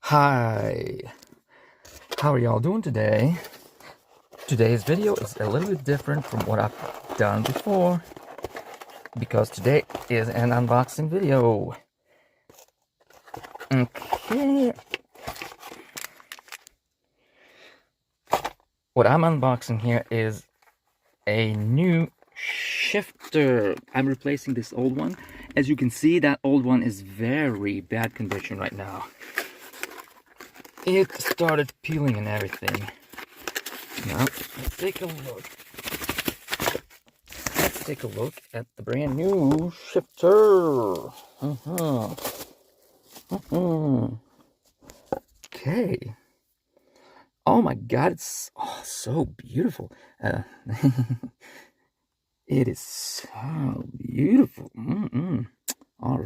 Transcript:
Hi, how are y'all doing today? Today's video is a little bit different from what I've done before because today is an unboxing video. Okay. What I'm unboxing here is a new shifter. I'm replacing this old one. As you can see, that old one is very bad condition right now. It started peeling and everything. Now, let's take a look. Let's take a look at the brand new shifter. Okay. Oh my God, it's so beautiful. It is so beautiful. All